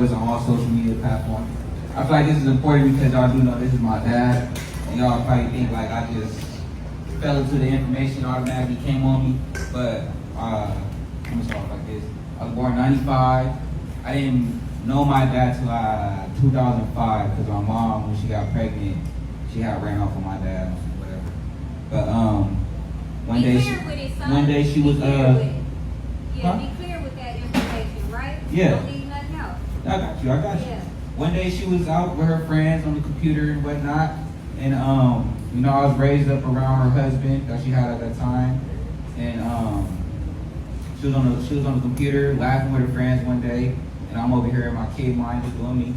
us on all social media platforms. I feel like this is important because y'all do know this is my dad, and y'all probably think like I just fell into the information automatically came on me. But I'm gonna start like this. I was born in '95. I didn't know my dad till 2005 because my mom, when she got pregnant, she had ran off with my dad or whatever. But one day she was Be clear with that information, right? Yeah. Don't leave nothing out. I got you. Yeah. One day she was out with her friends on the computer and whatnot, and I was raised up around her husband that she had at that time, and she was on the computer laughing with her friends one day, and I'm over here in my kid mind just doing me,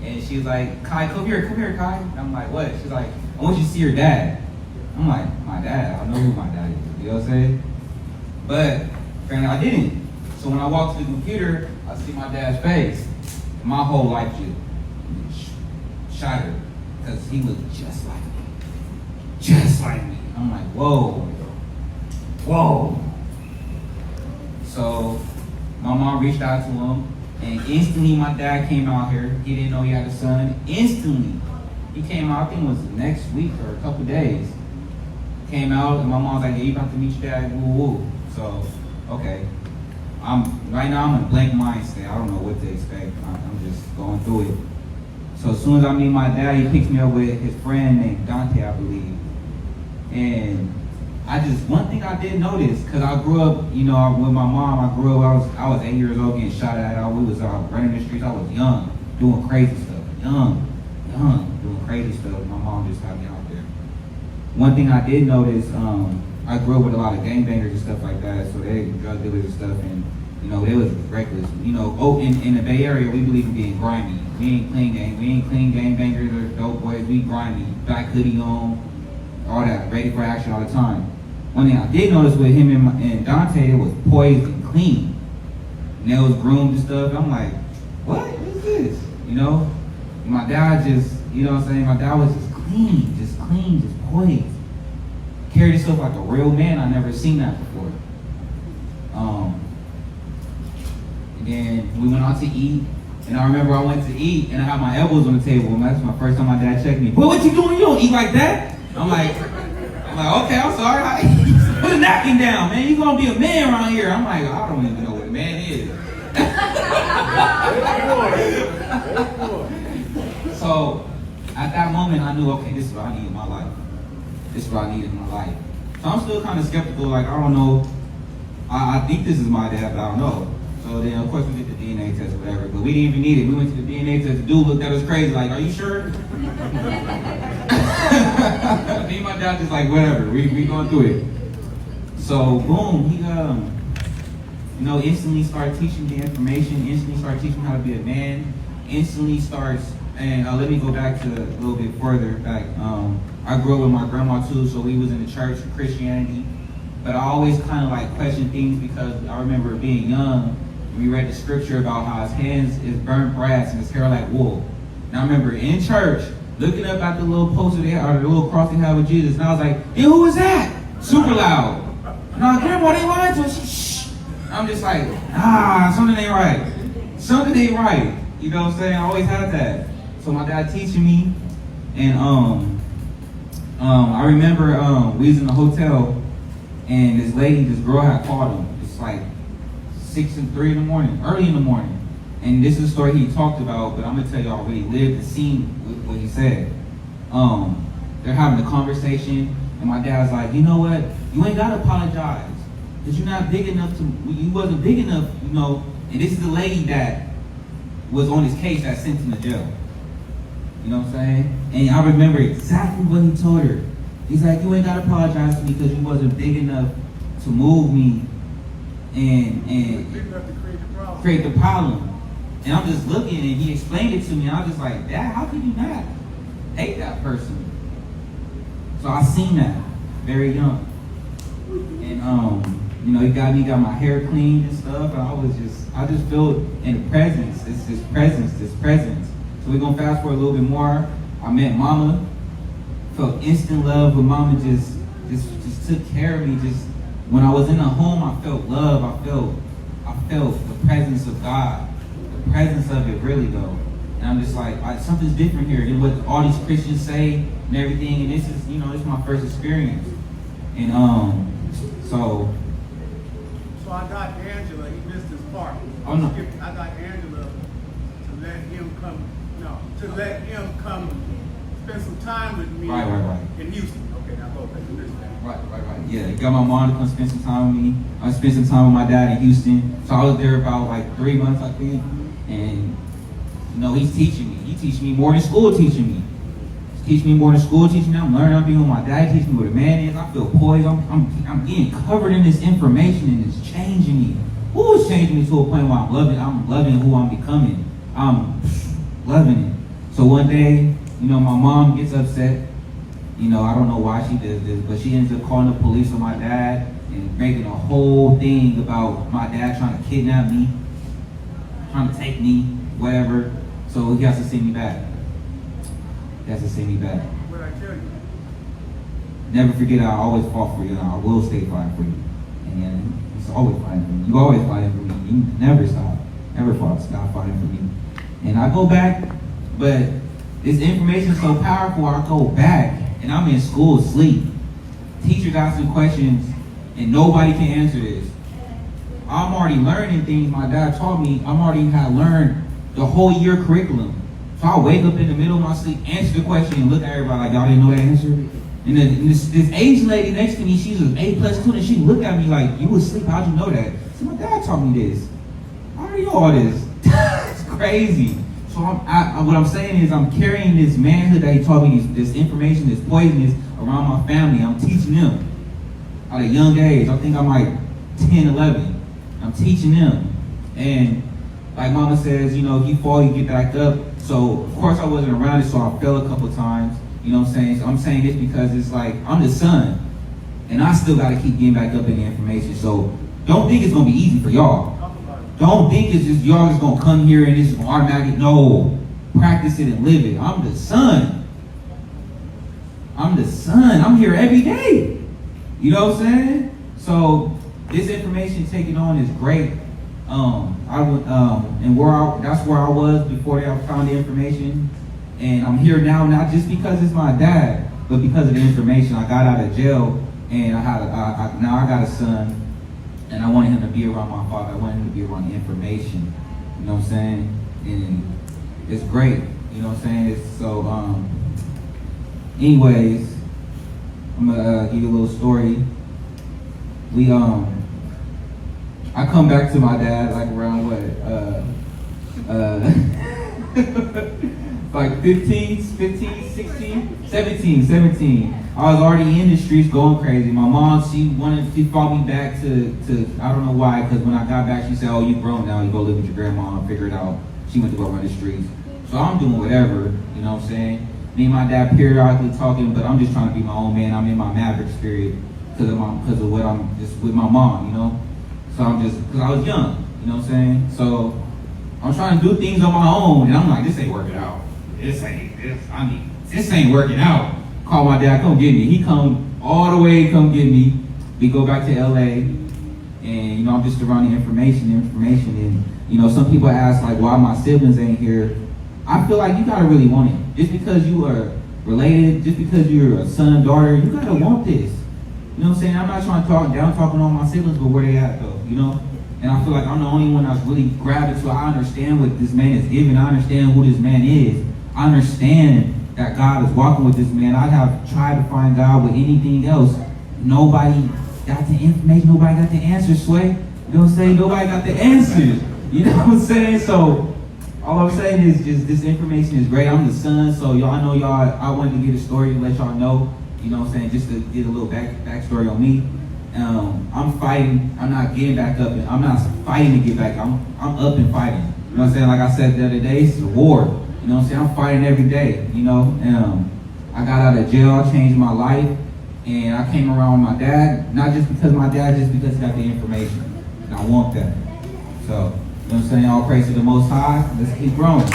and she's like, "Kai, come here, Kai." And I'm like, "What?" She's like, "I want you to see your dad." I'm like, "My dad? I don't know who my dad is." You know what I'm saying? But apparently I didn't. So when I walked to the computer, I see my dad's face. My whole life just shattered because he looked just like me. Just like me. I'm like, whoa. So my mom reached out to him, and instantly my dad came out here. He didn't know he had a son. Instantly. He came out, I think it was the next week or a couple days. Came out, and my mom's like, "Yeah, you about to meet your dad." Woo woo. So, okay. Right now I'm in a blank mind state. I don't know what to expect. I'm just going through it. So as soon as I meet my dad, he picks me up with his friend named Dante, I believe. And one thing I did notice, because I grew up, with my mom. I grew up, I was 8 years old getting shot at. We was running the streets. I was young, doing crazy stuff. Young, doing crazy stuff. My mom just had me out there. One thing I did notice, I grew up with a lot of gangbangers and stuff like that, so they drug dealers and stuff, and they was reckless. In the Bay Area, we believe in being grimy. We ain't clean gangbangers or dope boys. We grimy, black hoodie on, all that, ready for action all the time. One thing I did notice with him and Dante, it was poised and clean. Nails groomed and stuff. I'm like, what is this? My dad just, my dad was just clean, just poised. Carried himself like a real man. I never seen that before. And then we went out to eat, and I remember I went to eat, and I had my elbows on the table, and that's my first time my dad checked me. "Boy, what you doing? You don't eat like that." I'm like, okay, I'm sorry. Put a napkin down, man. You gonna be a man around here. I'm like, I don't even know what a man is. So at that moment, I knew, okay, this is what I need in my life. This is what I need in my life. So I'm still kind of skeptical, like, I don't know. I think this is my dad, but I don't know. So then, of course, we did the DNA test or whatever, but we didn't even need it. We went to the DNA test. The dude looked at us crazy, like, "Are you sure?" Me and my dad just like, whatever, we going through it. So, boom, he, instantly started teaching me the information, instantly started teaching me how to be a man, instantly starts, and let me go back to a little bit further back. I grew up with my grandma too, so we was in the church of Christianity. But I always kind of like questioned things because I remember being young, we read the scripture about how his hands is burnt brass and his hair like wool. And I remember in church, looking up at the little poster they had, or the little cross they had with Jesus, and I was like, "Yeah, who was that?" Super loud. "No, grandma, they lying to us." Shh. I'm just like, something ain't right. Something ain't right. You know what I'm saying? I always had that. So my dad teaching me, and I remember we was in the hotel, and this girl had called him. It's like 6 and 3 in the morning, early in the morning. And this is a story he talked about, but I'm gonna tell y'all what he lived and seen what he said. They're having a conversation, and my dad's like, "You know what? You ain't gotta apologize, because you're not big enough you wasn't big enough, And this is the lady that was on his case that sent him to jail. You know what I'm saying? And I remember exactly what he told her. He's like, "You ain't gotta apologize to me because you wasn't big enough to move me and create the problem." And I'm just looking, and he explained it to me, and I was just like, "Dad, how can you not hate that person?" So I seen that very young. And he got my hair cleaned and stuff, and I just felt in the presence, this presence. So we're gonna fast forward a little bit more. I met Mama, felt instant love, but Mama just took care of me. Just when I was in the home, I felt love. I felt the presence of God, the the presence of it really though. And I'm just like something's different here than what all these Christians say and everything. And this is, you know, this is my first experience. And so I got Angela. He missed his part. Oh no. I got Angela to let him come. No, to let him come spend some time with me. Right. In Houston. Okay, now go back to this thing. Right. Yeah, got my mom to come spend some time with me. I spent some time with my dad in Houston. So I was there about like 3 months, I think. And you know, he's teaching me. He teaches me more than school teaching me. He's teaching me more than school teaching me. I'm learning. I'm being with my dad. He teaching me what a man is. I feel poised. I'm getting covered in this information, and it's changing me. Ooh, it's changing me to a point where I'm loving who I'm becoming. I'm loving it. So one day, you know, my mom gets upset. You know, I don't know why she does this, but she ends up calling the police on my dad and making a whole thing about my dad trying to kidnap me, trying to take me, whatever. So he has to send me back. He has to send me back. What I tell you? Never forget, I always fought for you, and I will stay fighting for you. And it's always fighting for me. You always fighting for me. You never stop. Never stop fighting for me. And I go back, but this information is so powerful, I go back, and I'm in school asleep. Teacher got some questions, and nobody can answer this. I'm already learning things my dad taught me. I'm already had learned the whole year curriculum. So I wake up in the middle of my sleep, answer the question, and look at everybody like, y'all didn't know that answer? And then this Asian lady next to me, she's an A+ student, she looked at me like, you was asleep, how'd you know that? So my dad taught me this. I already know all this. It's crazy. So what I'm saying is I'm carrying this manhood that he taught me, this information, this poisonous around my family. I'm teaching them at a young age. I think I'm like 10, 11. I'm teaching them. And like mama says, you know, if you fall, you get back up. So of course I wasn't around it, so I fell a couple times. You know what I'm saying? So I'm saying this because it's like, I'm the son. And I still got to keep getting back up in the information. So don't think it's going to be easy for y'all. Don't think it's just y'all just going to come here and it's going to automatically. No. Practice it and live it. I'm the son. I'm here every day. You know what I'm saying? So this information taken on is great. That's where I was before I found the information. And I'm here now, not just because it's my dad, but because of the information. I got out of jail, and now I got a son, and I wanted him to be around my father. I wanted him to be around the information. You know what I'm saying? And it's great. You know what I'm saying? It's so. Anyways, I'm gonna give you a little story. I come back to my dad like around like 15, 16, 17. I was already in the streets going crazy. My mom, she fought me back to I don't know why, because when I got back, she said, oh, you grown now, you go live with your grandma and figure it out. She went to go run the streets. So I'm doing whatever, you know what I'm saying? Me and my dad periodically talking, but I'm just trying to be my own man. I'm in my maverick spirit because of what I'm just with my mom, you know? So because I was young, you know what I'm saying? So I'm trying to do things on my own, and I'm like, this ain't working out. This ain't working out. Call my dad, come get me. He come all the way, come get me. We go back to LA, and you know, I'm just around the information, and you know, some people ask like, why my siblings ain't here. I feel like you gotta really want it. Just because you are related, just because you're a son, daughter, you gotta want this. You know what I'm saying? I'm not trying to talking on my siblings, but where they at though, you know? And I feel like I'm the only one that's really grabbing to. I understand what this man is giving. I understand who this man is. I understand that God is walking with this man. I have tried to find God with anything else. Nobody got the information. Nobody got the answers, Sway. You know what I'm saying? Nobody got the answers. You know what I'm saying? So all I'm saying is just this information is great. I'm the son, so I know y'all. I wanted to get a story to let y'all know. You know what I'm saying? Just to get a little backstory on me. I'm fighting. I'm not getting back up. I'm not fighting to get back. I'm up and fighting. You know what I'm saying? Like I said the other day, it's a war. You know what I'm saying? I'm fighting every day. You know. I got out of jail. I changed my life, and I came around with my dad. Not just because my dad, just because he got the information. And I want that. So, you know what I'm saying? All praise to the Most High. Let's keep growing.